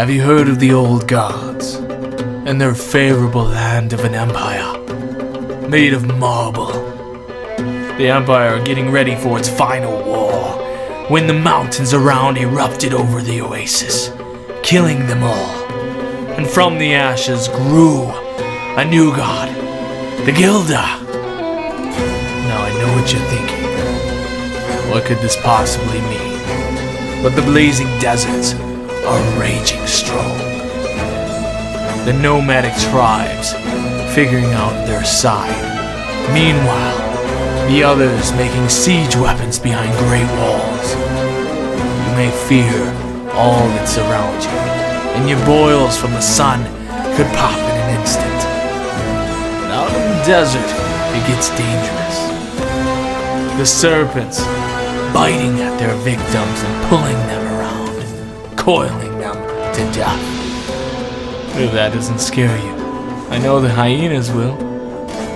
Have you heard of the old gods and their favorable land of an empire made of marble? The empire getting ready for its final war when the mountains around erupted over the oasis, killing them all. And from the ashes grew a new god, the Gilder. Now I know what you're thinking. What could this possibly mean? But the blazing deserts are raging strong. The nomadic tribes figuring out their side. Meanwhile, the others making siege weapons behind great walls. You may fear all that surrounds you, and your boils from the sun could pop in an instant. But out in the desert, it gets dangerous. The serpents biting at their victims and pulling them around, coiling them to death. If that doesn't scare you, I know the hyenas will.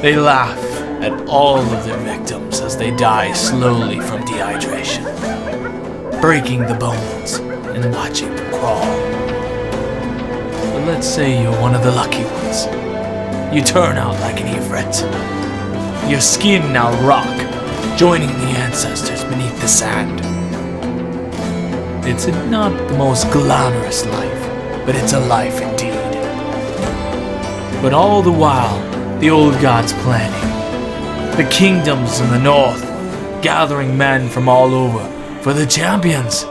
They laugh at all of their victims as they die slowly from dehydration, breaking the bones and watching them crawl. But let's say you're one of the lucky ones. You turn out like an Ifrit. Your skin now rock, joining the ancestors beneath the sand. It's not the most glamorous life, but it's a life indeed. But all the while, the old gods planning. The kingdoms in the north, gathering men from all over for the champions.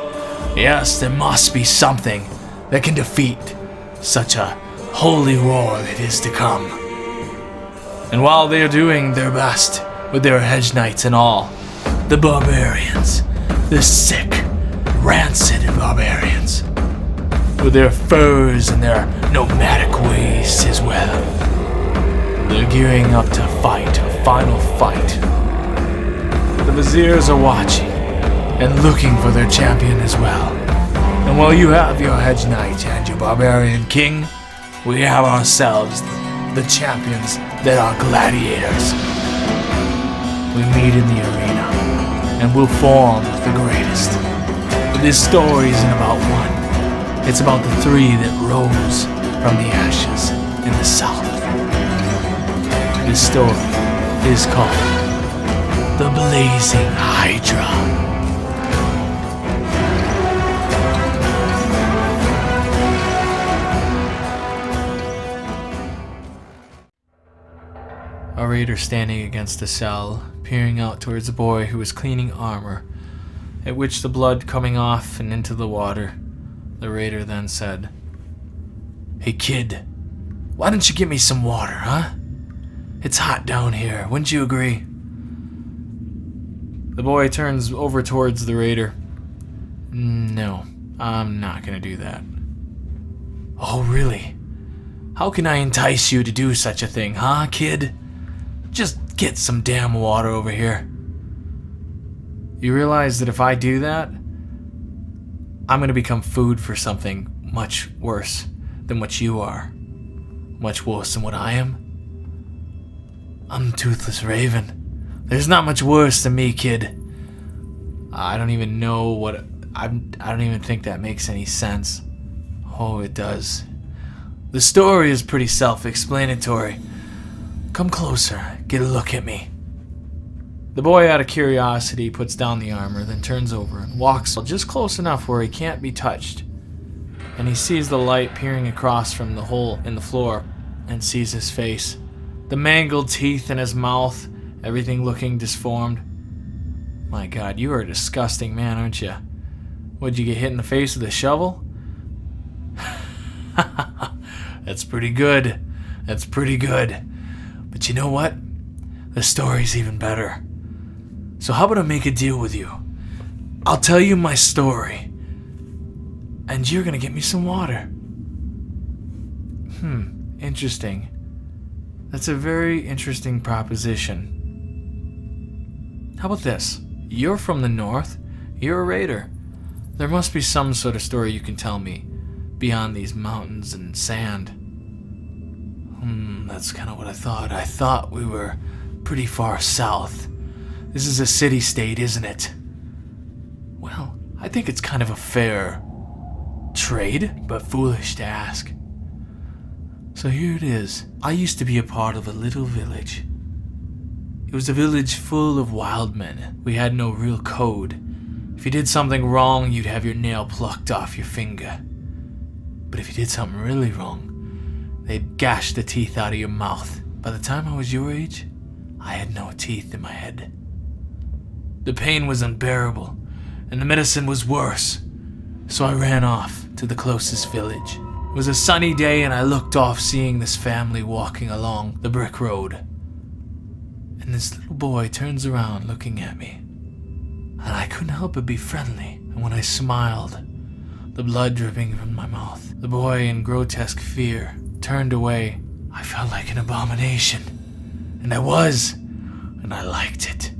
Yes, there must be something that can defeat such a holy war that is to come. And while they are doing their best with their hedge knights and all, the barbarians, the sick, rancid barbarians, with their furs and their nomadic ways as well, they're gearing up to fight a final fight. The viziers are watching and looking for their champion as well. And while you have your hedge knight and your barbarian king, we have ourselves the champions that are gladiators. We meet in the arena and we'll form the greatest. But this story isn't about one. It's about the three that rose from the ashes in the south. This story is called The Blazing Hydra. A raider standing against a cell, peering out towards a boy who was cleaning armor, at which the blood coming off and into the water. The raider then said, "Hey kid, why don't you get me some water, huh? It's hot down here, wouldn't you agree?" The boy turns over towards the raider. "No, I'm not gonna do that." "Oh, really? How can I entice you to do such a thing, huh, kid? Just get some damn water over here." You realize that if I do that, I'm gonna become food for something much worse than what you are. Much worse than what I am. I'm the Toothless Raven. There's not much worse than me, kid. I don't even know what... I don't even think that makes any sense. Oh, it does. The story is pretty self-explanatory. Come closer, get a look at me. The boy, out of curiosity, puts down the armor, then turns over and walks just close enough where he can't be touched. And he sees the light peering across from the hole in the floor and sees his face. The mangled teeth in his mouth, everything looking disformed. My God, you are a disgusting man, aren't you? Would you get hit in the face with a shovel? That's pretty good. That's pretty good. But you know what? The story's even better. So how about I make a deal with you? I'll tell you my story, and you're gonna get me some water. Interesting. That's a very interesting proposition. How about this? You're from the north. You're a raider. There must be some sort of story you can tell me beyond these mountains and sand. That's kind of what I thought. I thought we were pretty far south. This is a city-state, isn't it? Well, I think it's kind of a fair trade, but foolish to ask. So here it is. I used to be a part of a little village. It was a village full of wild men. We had no real code. If you did something wrong, you'd have your nail plucked off your finger. But if you did something really wrong, they'd gash the teeth out of your mouth. By the time I was your age, I had no teeth in my head. The pain was unbearable, and the medicine was worse. So I ran off to the closest village. It was a sunny day, and I looked off, seeing this family walking along the brick road. And this little boy turns around looking at me. And I couldn't help but be friendly. And when I smiled, the blood dripping from my mouth, the boy in grotesque fear turned away. I felt like an abomination. And I was. And I liked it.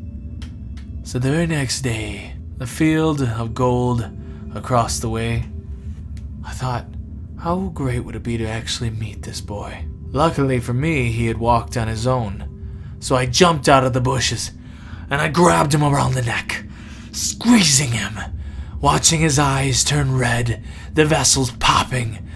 So the very next day, the field of gold across the way, I thought, how great would it be to actually meet this boy? Luckily for me, he had walked on his own. So I jumped out of the bushes, and I grabbed him around the neck, squeezing him, watching his eyes turn red, the vessels popping,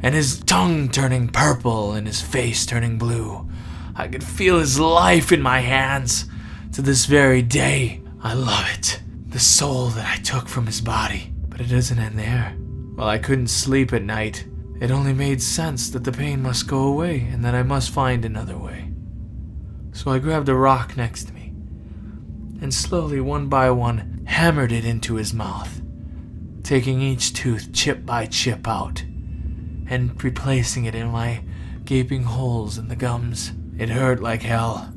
and his tongue turning purple and his face turning blue. I could feel his life in my hands. To this very day, I love it. The soul that I took from his body. But it doesn't end there. While I couldn't sleep at night, it only made sense that the pain must go away and that I must find another way. So I grabbed a rock next to me and slowly, one by one, hammered it into his mouth, taking each tooth chip by chip out and replacing it in my gaping holes in the gums. It hurt like hell,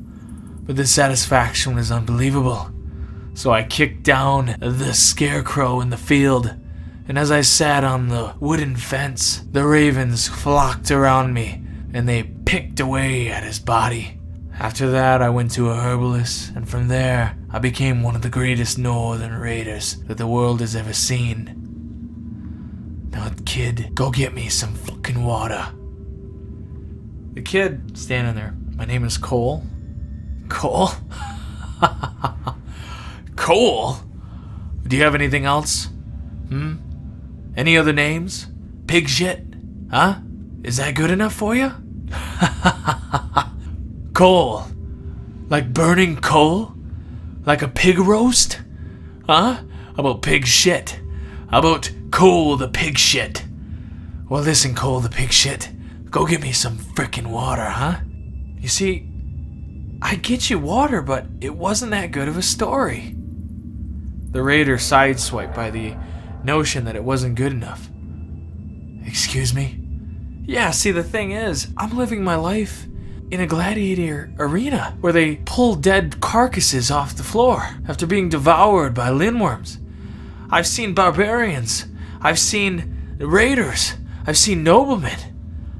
but the satisfaction was unbelievable. So I kicked down the scarecrow in the field, and as I sat on the wooden fence, the ravens flocked around me and they picked away at his body. After that, I went to a herbalist, and from there, I became one of the greatest northern raiders that the world has ever seen. Now, kid, go get me some fucking water. The kid standing there, my name is Cole. Cole? Cole? Do you have anything else? Any other names? Pig shit? Huh? Is that good enough for you? Coal. Like burning coal? Like a pig roast? Huh? How about pig shit? How about Cole the pig shit? Well, listen, Cole the pig shit. Go get me some frickin' water, huh? You see, I get you water, but it wasn't that good of a story. The raider sideswiped by the notion that it wasn't good enough. Excuse me? Yeah, see, the thing is, I'm living my life in a gladiator arena where they pull dead carcasses off the floor after being devoured by lindworms. I've seen barbarians. I've seen raiders. I've seen noblemen.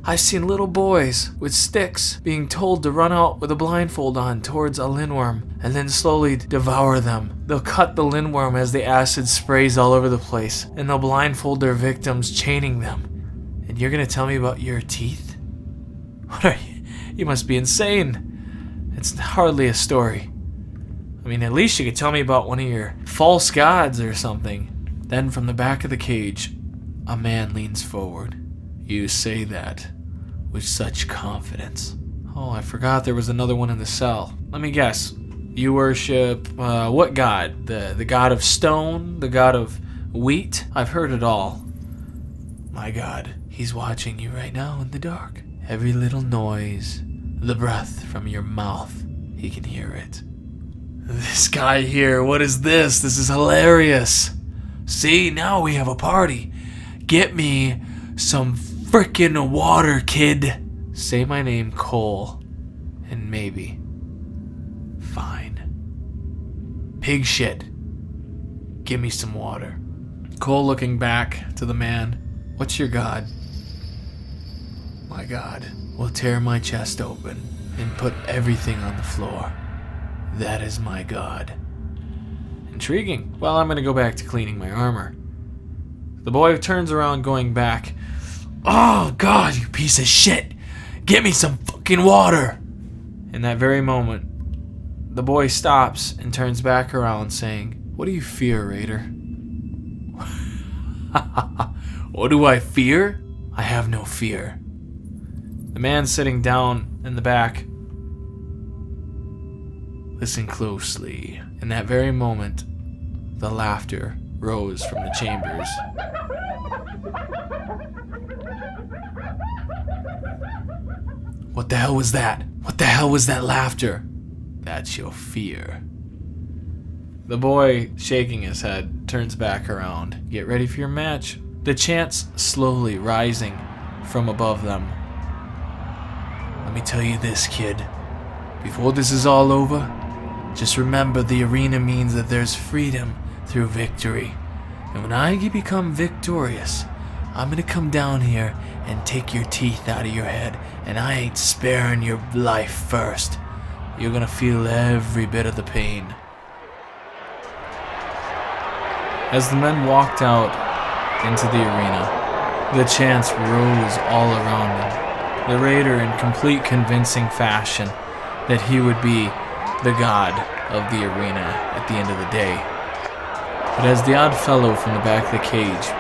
I've seen little boys with sticks being told to run out with a blindfold on towards a lindworm and then slowly devour them. They'll cut the lindworm as the acid sprays all over the place, and they'll blindfold their victims, chaining them. And you're gonna tell me about your teeth? What are you? You must be insane. It's hardly a story. I mean, at least you could tell me about one of your false gods or something. Then from the back of the cage, a man leans forward. You say that with such confidence. Oh, I forgot there was another one in the cell. Let me guess. You worship, what god? The god of stone? The god of wheat? I've heard it all. My God, he's watching you right now in the dark. Every little noise, the breath from your mouth, he can hear it. This guy here, what is this? This is hilarious. See, now we have a party. Get me some frickin' water, kid. Say my name, Cole, and maybe. Fine. Pig shit. Give me some water. Cole looking back to the man. What's your god? My God will tear my chest open and put everything on the floor. That is my God. Intriguing. Well, I'm gonna go back to cleaning my armor. The boy turns around going back. Oh God, you piece of shit! Get me some fucking water! In that very moment, the boy stops and turns back around saying, what do you fear, Raider? What do I fear? I have no fear. The man sitting down in the back. Listen closely. In that very moment, the laughter rose from the chambers. What the hell was that? What the hell was that laughter? That's your fear. The boy, shaking his head, turns back around. Get ready for your match. The chants slowly rising from above them. Let me tell you this, kid. Before this is all over, just remember the arena means that there's freedom through victory. And when I become victorious, I'm gonna come down here and take your teeth out of your head, and I ain't sparing your life first. You're gonna feel every bit of the pain. As the men walked out into the arena, the chants rose all around them. The raider in complete convincing fashion that he would be the god of the arena at the end of the day. But as the odd fellow from the back of the cage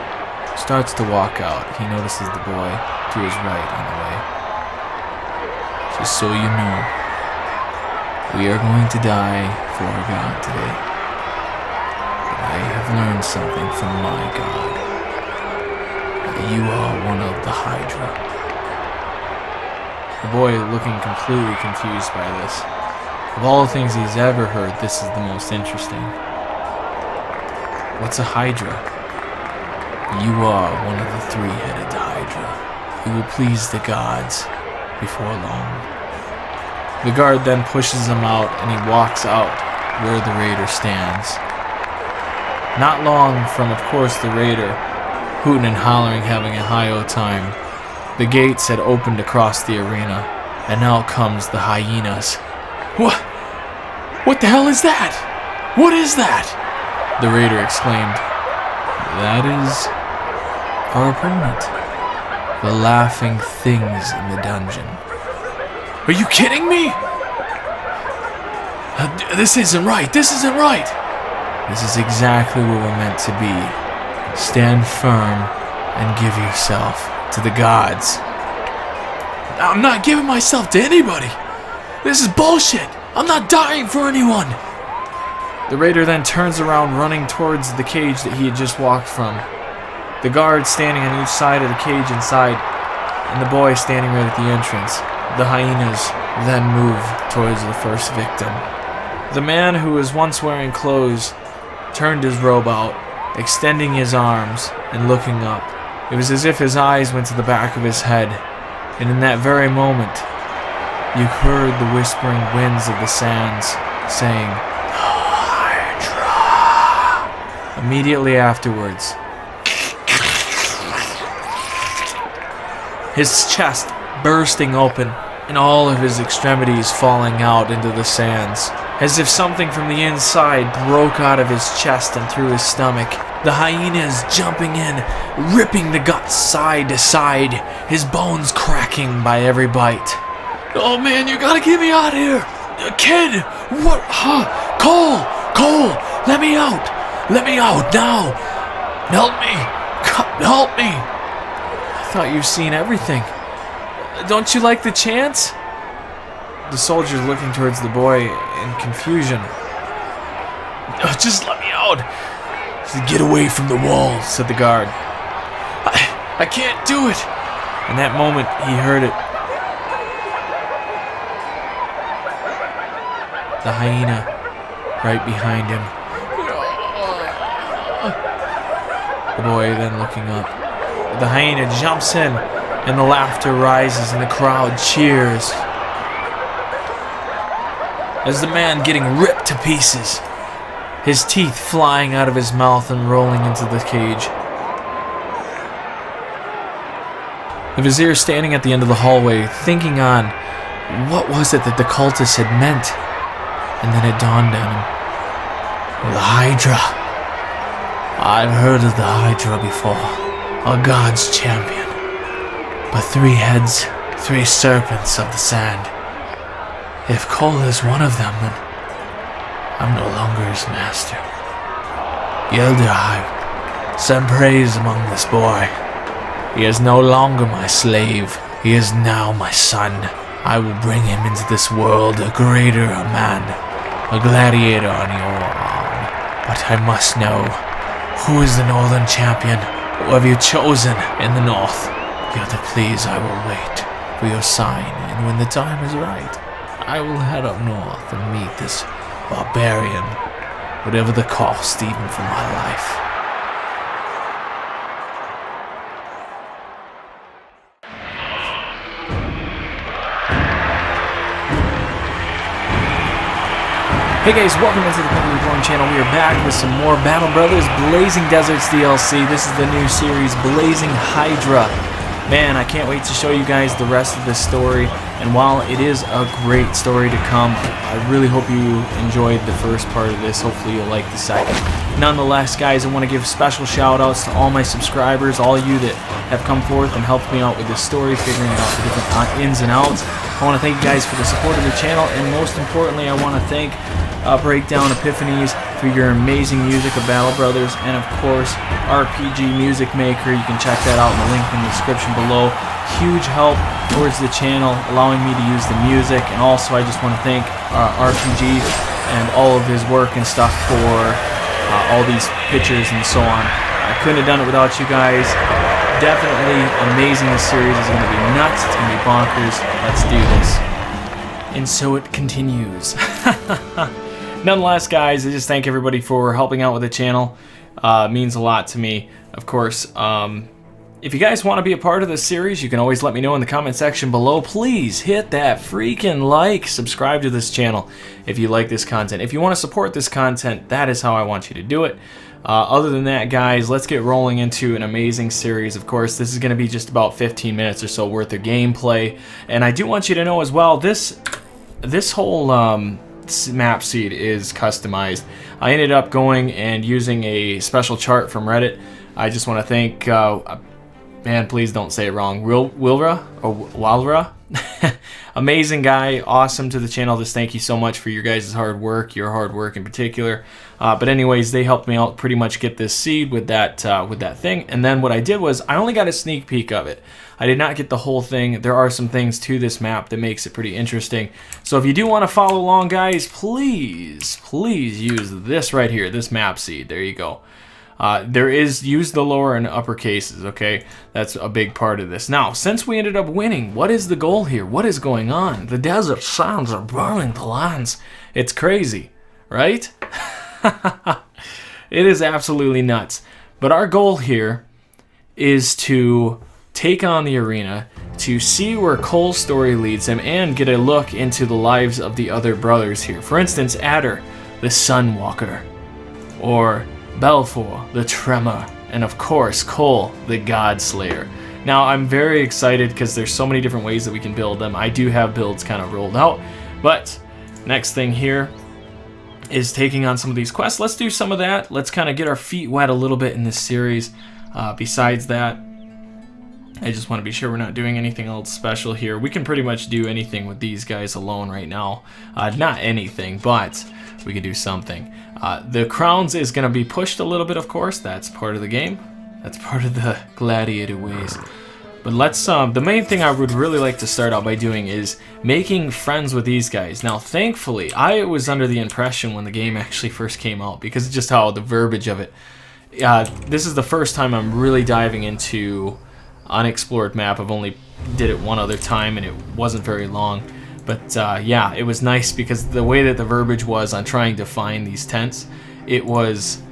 starts to walk out, he notices the boy to his right on the way. Just so you know, we are going to die for our god today. But I have learned something from my god. You are one of the Hydra. The boy looking completely confused by this. Of all the things he's ever heard, this is the most interesting. What's a Hydra? You are one of the three-headed Hydra. You will please the gods before long. The guard then pushes him out and he walks out where the raider stands. Not long from, of course, the raider, hooting and hollering, having a high-o time, the gates had opened across the arena, and now comes the hyenas. What the hell is that? What is that? The raider exclaimed. That is our opponent. The laughing things in the dungeon. Are you kidding me? This isn't right. This isn't right. This is exactly what we're meant to be. Stand firm and give yourself to the gods. I'm not giving myself to anybody. This is bullshit. I'm not dying for anyone. The raider then turns around, running towards the cage that he had just walked from. The guards standing on each side of the cage inside, and the boy standing right at the entrance. The hyenas then move towards the first victim. The man who was once wearing clothes turned his robe out, extending his arms and looking up. It was as if his eyes went to the back of his head, and in that very moment, you heard the whispering winds of the sands saying, Hydra. Immediately afterwards, his chest bursting open and all of his extremities falling out into the sands, as if something from the inside broke out of his chest and through his stomach. The hyenas jumping in, ripping the guts side to side, his bones cracking by every bite. Oh man, you gotta get me out of here! Kid! What? Cole! Let me out! Let me out now! Help me! Help me! I thought you've seen everything. Don't you like the chants? The soldier's looking towards the boy in confusion. Just let me out! Get away from the wall, said the guard. I can't do it! In that moment, he heard it. The hyena right behind him. The boy then looking up. The hyena jumps in, and the laughter rises, and the crowd cheers. As the man getting ripped to pieces, his teeth flying out of his mouth and rolling into the cage. The vizier standing at the end of the hallway, thinking on what was it that the cultists had meant, and then it dawned on him. The Hydra. I've heard of the Hydra before, a god's champion. But 3 heads, 3 serpents of the sand. If Cole is one of them, then I'm no longer his master. Gilder, send praise among this boy. He is no longer my slave. He is now my son. I will bring him into this world a greater man, a gladiator on your arm. But I must know, who is the Northern champion? Who have you chosen in the North? Gilder, please, I will wait for your sign, and when the time is right, I will head up north and meet this barbarian, whatever the cost, even for my life. Hey guys, welcome into the Company Reborn channel. We are back with some more Battle Brothers Blazing Deserts DLC. This is the new series, Blazing Hydra. Man, I can't wait to show you guys the rest of this story. And while it is a great story to come, I really hope you enjoyed the first part of this. Hopefully you'll like the second. Nonetheless, guys, I want to give special shout outs to all my subscribers, all you that have come forth and helped me out with this story, figuring out the different ins and outs. I want to thank you guys for the support of the channel, and most importantly, I want to thank Breakdown Epiphanies for your amazing music of Battle Brothers, and of course RPG Music Maker. You can check that out in the link in the description below. Huge help towards the channel, allowing me to use the music. And also I just want to thank RPG and all of his work and stuff for all these pictures and so on. I couldn't have done it without you guys. Definitely amazing. This series is going to be nuts. It's going to be bonkers. Let's do this. And so it continues. Nonetheless, guys, I just thank everybody for helping out with the channel. It means a lot to me. Of course, if you guys want to be a part of this series, you can always let me know in the comment section below. Please hit that freaking like, subscribe to this channel if you like this content. If you want to support this content, that is how I want you to do it. Other than that, guys, let's get rolling into an amazing series. Of course, this is going to be just about 15 minutes or so worth of gameplay. And I do want you to know as well, this whole map seed is customized. I ended up going and using a special chart from Reddit. I just want to thank, man, please don't say it wrong, Wilra or Walra. Amazing guy, awesome to the channel. Just thank you so much for your guys' hard work, your hard work in particular. But anyways, they helped me out pretty much get this seed with that thing. And then what I did was I only got a sneak peek of it. I did not get the whole thing. There are some things to this map that makes it pretty interesting. So if you do want to follow along, guys, please use this right here, this map seed. There you go. Use the lower and upper cases, okay? That's a big part of this. Now, since we ended up winning, what is the goal here? What is going on? The desert sounds are burning the lands. It's crazy, right? It is absolutely nuts. But our goal here is to take on the arena, to see where Cole's story leads him, and get a look into the lives of the other brothers here. For instance, Adder, the Sunwalker, or Belfour, the Tremor, and of course, Cole, the Godslayer. Now, I'm very excited because there's so many different ways that we can build them. I do have builds kind of rolled out, but next thing here is taking on some of these quests. Let's do some of that. Let's kind of get our feet wet a little bit in this series. Besides that, I just want to be sure we're not doing anything else special here. We can pretty much do anything with these guys alone right now. Not anything, but we could do something. The crowns is going to be pushed a little bit, of course. That's part of the game. That's part of the gladiator ways. But let's, the main thing I would really like to start out by doing is making friends with these guys. Now, thankfully, I was under the impression when the game actually first came out, because of just how the verbiage of it. This is the first time I'm really diving into unexplored map. I've only did it one other time, and it wasn't very long. But yeah, it was nice because the way that the verbiage was on trying to find these tents, it was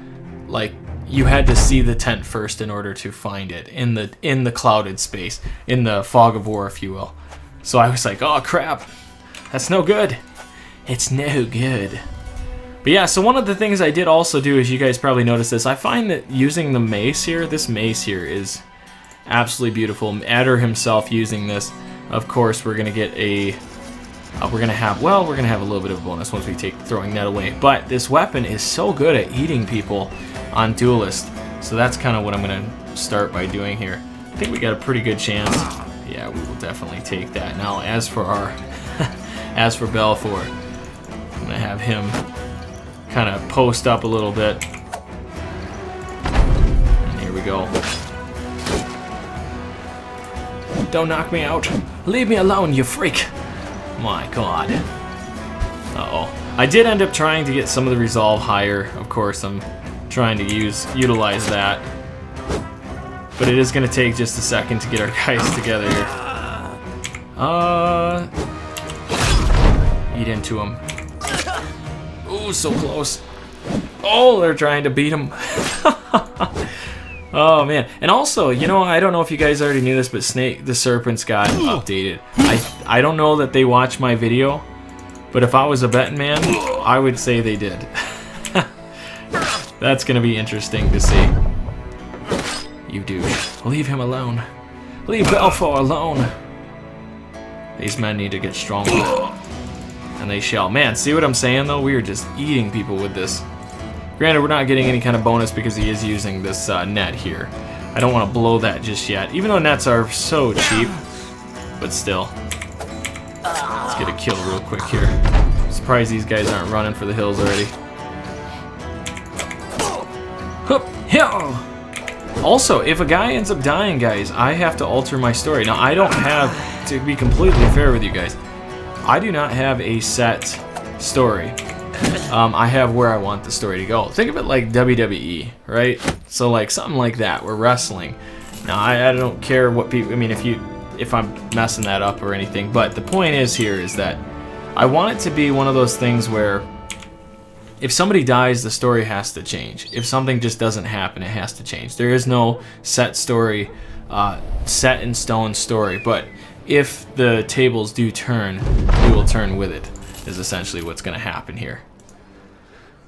like you had to see the tent first in order to find it in the clouded space, in the fog of war, if you will. So I was like, oh crap, that's no good. It's no good. But yeah, so one of the things I did also do is, you guys probably noticed this, I find that using the mace here, this mace here is absolutely beautiful. Adder himself using this, of course, we're gonna get a we're gonna have a little bit of a bonus once we take throwing net away. But this weapon is so good at eating people on Duelist, so that's kind of what I'm gonna start by doing here. I think we got a pretty good chance. Yeah, we will definitely take that. Now, as for our as for Belfour, I'm gonna have him kind of post up a little bit. And here we go. Don't knock me out. Leave me alone, you freak. My god. Uh-oh. I did end up trying to get some of the resolve higher. Of course, I'm trying to utilize that. But it is going to take just a second to get our guys together here. Eat into him. Ooh, so close. Oh, they're trying to beat him. Oh, man. And also, you know, I don't know if you guys already knew this, but Snake the Serpents got updated. I don't know that they watch my video, but if I was a betting man, I would say they did. That's going to be interesting to see. You douche. Leave him alone. Leave Belfour alone. These men need to get stronger. And they shall. Man, see what I'm saying, though? We are just eating people with this. Granted, we're not getting any kind of bonus because he is using this net here. I don't want to blow that just yet, even though nets are so cheap. But still. Let's get a kill real quick here. I'm surprised these guys aren't running for the hills already. Also, if a guy ends up dying, guys, I have to alter my story. Now, I don't have, to be completely fair with you guys, I do not have a set story. I have where I want the story to go. Think of it like WWE, right? So like something like that. We're wrestling. Now I don't care what people. I mean, if I'm messing that up or anything. But the point is here is that I want it to be one of those things where if somebody dies, the story has to change. If something just doesn't happen, it has to change. There is no set story, set in stone story. But if the tables do turn, we will turn with it. Is essentially what's going to happen here.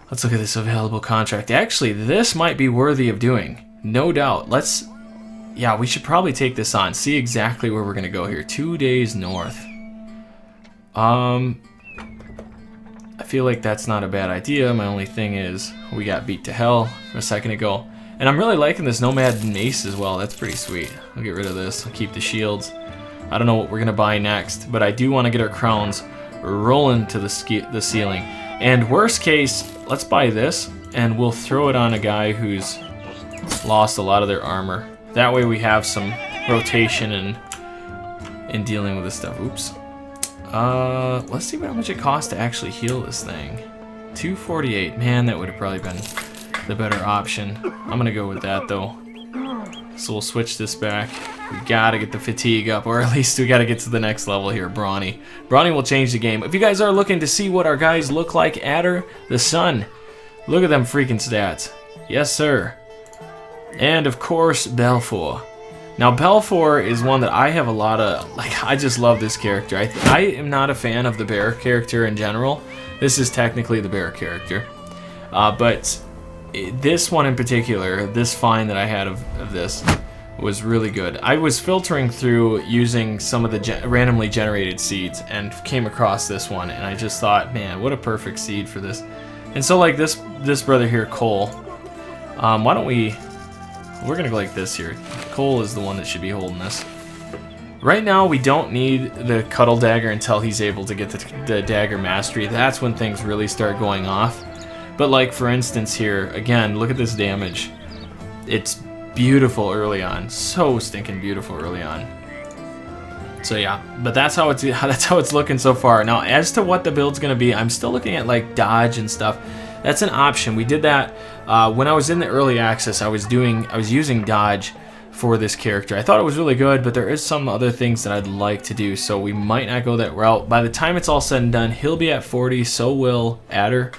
Let's look at this available contract. Actually, this might be worthy of doing. No doubt. Yeah, we should probably take this on. See exactly where we're going to go here. 2 days north. I feel like that's not a bad idea. My only thing is we got beat to hell a second ago. And I'm really liking this Nomad Mace as well. That's pretty sweet. I'll get rid of this. I'll keep the shields. I don't know what we're going to buy next, but I do want to get our crowns rolling to the ceiling. And worst case, let's buy this and we'll throw it on a guy who's lost a lot of their armor. That way we have some rotation in dealing with this stuff. Oops. Let's see how much it costs to actually heal this thing. 248. Man, that would have probably been the better option. I'm gonna go with that though. So we'll switch this back. We gotta get the fatigue up, or at least we gotta get to the next level here, Brawny. Brawny will change the game. If you guys are looking to see what our guys look like, Adder, the Sun, look at them freaking stats. Yes, sir. And of course, Belfour. Now, Belfour is one that I have a lot of, like, I just love this character. I am not a fan of the bear character in general. This is technically the bear character. But this one in particular, this find that I had of this, was really good. I was filtering through using some of the randomly generated seeds and came across this one, and I just thought, man, what a perfect seed for this. And so like this brother here, Cole, why don't we're gonna go like this here. Cole is the one that should be holding this. Right now we don't need the Cuddle Dagger until he's able to get the Dagger Mastery. That's when things really start going off. But like for instance here, again, look at this damage. It's beautiful early on, so stinking beautiful early on. So yeah, but that's how it's looking so far. Now as to what the build's gonna be, I'm still looking at like dodge and stuff. That's an option. We did that when I was in the early access. I was using dodge for this character. I thought it was really good, but there is some other things that I'd like to do, so we might not go that route. By the time it's all said and done, he'll be at 40, so will Adder.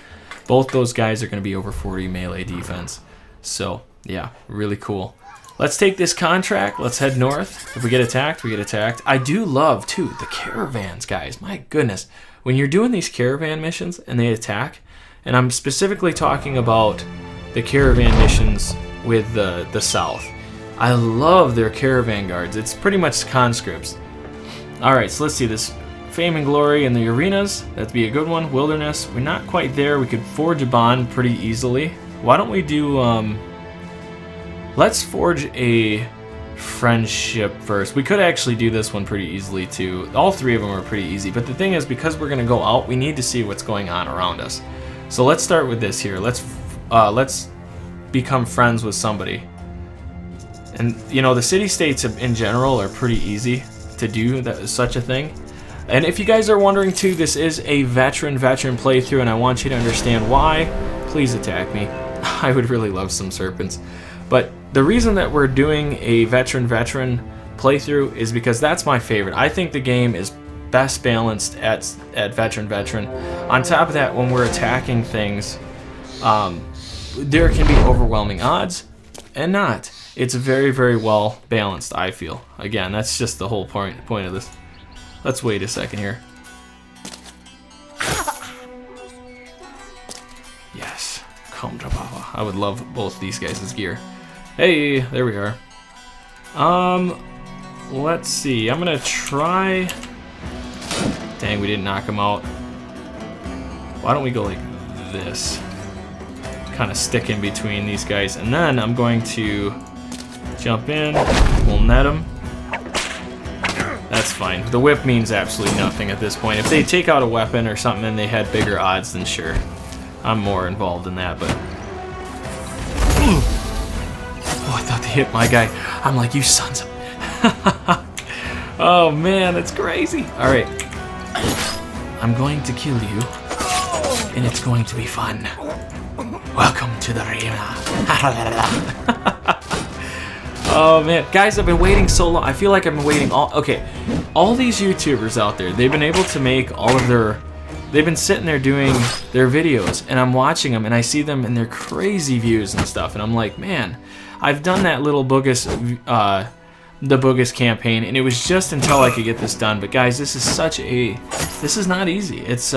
Both those guys are going to be over 40 melee defense. So yeah, really cool. Let's take this contract. Let's head north. If we get attacked, we get attacked. I do love, too, the caravans, guys. My goodness. When you're doing these caravan missions and they attack, and I'm specifically talking about the caravan missions with the South. I love their caravan guards. It's pretty much conscripts. Alright, so let's see this. Fame and glory in the arenas. That'd be a good one. Wilderness. We're not quite there. We could forge a bond pretty easily. Why don't we do... let's forge a friendship first. We could actually do this one pretty easily too. All three of them are pretty easy. But the thing is, because we're going to go out, we need to see what's going on around us. So let's start with this here. Let's become friends with somebody. And, you know, the city-states in general are pretty easy to do such a thing. And if you guys are wondering too, this is a veteran playthrough, and I want you to understand why. Please attack me. I would really love some serpents. But the reason that we're doing a veteran playthrough is because that's my favorite. I think the game is best balanced at veteran. On top of that, when we're attacking things, there can be overwhelming odds and not. It's very, very well balanced, I feel. Again, that's just the whole point of this. Let's wait a second here. Yes, come to Papa. I would love both these guys' gear. Hey, there we are. Let's see. I'm gonna try. Dang, we didn't knock him out. Why don't we go like this? Kind of stick in between these guys, and then I'm going to jump in. We'll net him. That's fine. The whip means absolutely nothing at this point. If they take out a weapon or something and they had bigger odds, then sure. I'm more involved in that, but... Oh, I thought they hit my guy. I'm like, you sons of... Oh, man, that's crazy. All right. I'm going to kill you, and it's going to be fun. Welcome to the arena. Oh man, guys, I've been waiting so long. I feel like I've been waiting all these YouTubers out there, they've been able to make all of they've been sitting there doing their videos, and I'm watching them and I see them in their crazy views and stuff, and I'm like, man, I've done that little Boogus, the Boogus campaign, and it was just until I could get this done. But guys, this is not easy. It's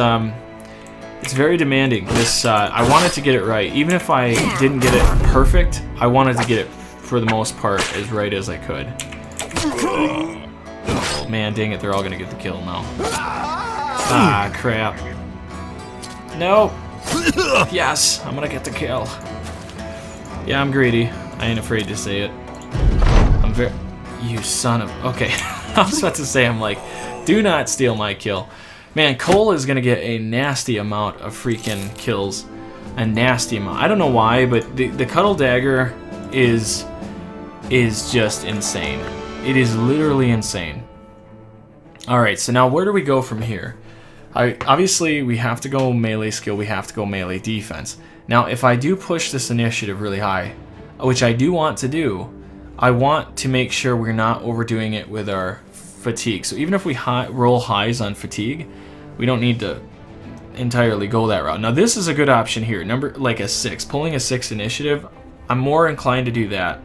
very demanding. I wanted to get it right. Even if I didn't get it perfect, I wanted to get it, for the most part, as right as I could. Oh man, dang it, they're all gonna get the kill now. Ah, crap. No! Yes, I'm gonna get the kill. Yeah, I'm greedy. I ain't afraid to say it. I'm very... You son of... Okay, I was about to say, I'm like, do not steal my kill. Man, Cole is gonna get a nasty amount of freaking kills. A nasty amount. I don't know why, but the Cuddle Dagger is just insane. It is literally insane. Alright, so now where do we go from here? Obviously, we have to go melee skill, we have to go melee defense. Now, if I do push this initiative really high, which I do want to do, I want to make sure we're not overdoing it with our fatigue. So even if we roll highs on fatigue, we don't need to entirely go that route. Now, this is a good option here. Like a 6. Pulling a 6 initiative, I'm more inclined to do that,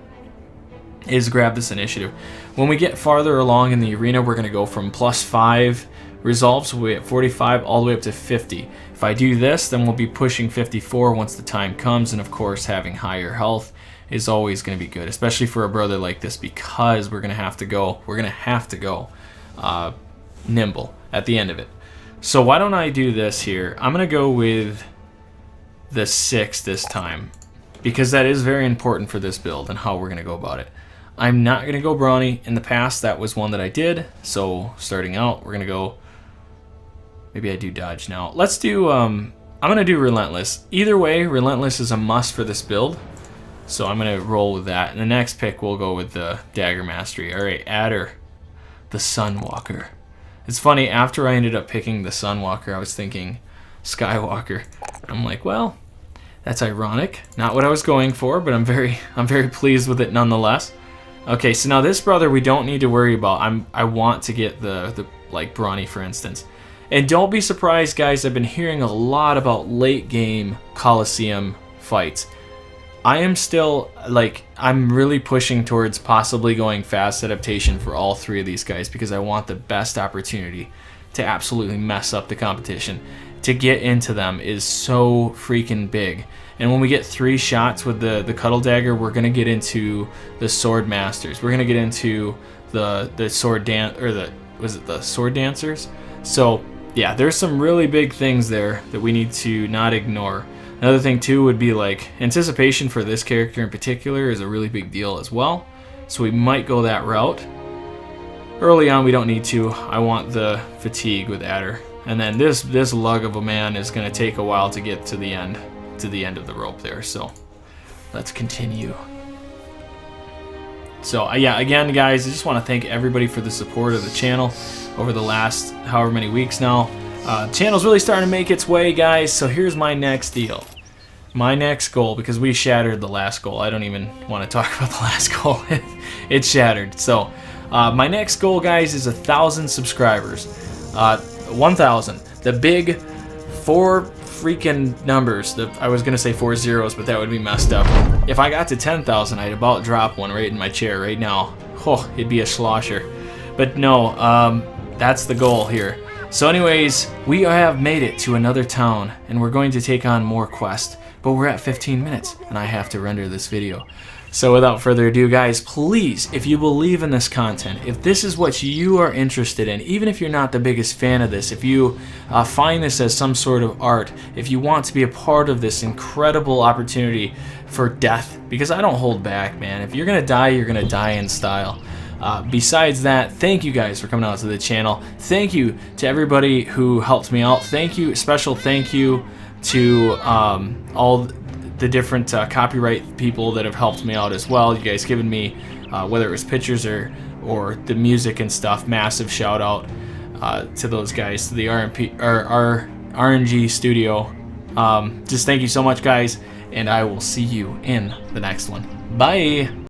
is grab this initiative. When we get farther along in the arena, we're going to go from +5 resolves, so we're at 45, all the way up to 50. If I do this, then we'll be pushing 54 once the time comes, and of course having higher health is always going to be good, especially for a brother like this, because we're going to have to go nimble at the end of it. So why don't I do this here? I'm going to go with the 6 this time, because that is very important for this build and how we're going to go about it. I'm not going to go brawny. In the past, that was one that I did. So starting out, we're going to go... Maybe I do dodge now. Let's do... I'm going to do Relentless. Either way, Relentless is a must for this build. So I'm going to roll with that. And the next pick, we'll go with the Dagger Mastery. Alright, Adder. The Sunwalker. It's funny, after I ended up picking the Sunwalker, I was thinking Skywalker. I'm like, well, that's ironic. Not what I was going for, but I'm very pleased with it nonetheless. Okay, so now this brother we don't need to worry about. I want to get the like Brawny, for instance. And don't be surprised, guys, I've been hearing a lot about late game Coliseum fights. I am still, like, I'm really pushing towards possibly going fast adaptation for all 3 of these guys, because I want the best opportunity to absolutely mess up the competition. To get into them is so freaking big. And when we get 3 shots with the Cuddle Dagger, we're gonna get into the Sword Masters. We're gonna get into the Sword the Sword Dancers? So yeah, there's some really big things there that we need to not ignore. Another thing too would be like anticipation for this character in particular is a really big deal as well. So we might go that route. Early on we don't need to. I want the fatigue with Adder. And then this lug of a man is gonna take a while to get to the end of the rope there. So let's continue. So yeah, again, guys, I just want to thank everybody for the support of the channel over the last however many weeks now. Channel's really starting to make its way, guys. So here's my next deal. My next goal, because we shattered the last goal. I don't even want to talk about the last goal. It's shattered. So my next goal, guys, is 1,000 subscribers. 1,000. The big 4 freaking numbers. I was gonna say 4 zeros, but that would be messed up. If I got to 10,000, I'd about drop one right in my chair right now. Oh, it'd be a slosher. But no, that's the goal here. So anyways, we have made it to another town, and we're going to take on more quests. But we're at 15 minutes, and I have to render this video. So without further ado, guys, please, if you believe in this content, if this is what you are interested in, even if you're not the biggest fan of this, if you find this as some sort of art, if you want to be a part of this incredible opportunity for death, because I don't hold back, man. If you're going to die, you're going to die in style. Besides that, thank you guys for coming out to the channel. Thank you to everybody who helped me out. Thank you, special thank you to all the different copyright people that have helped me out as well. You guys giving me, whether it was pictures or the music and stuff, massive shout out to those guys, to the RNG studio. Just thank you so much, guys, and I will see you in the next one. Bye!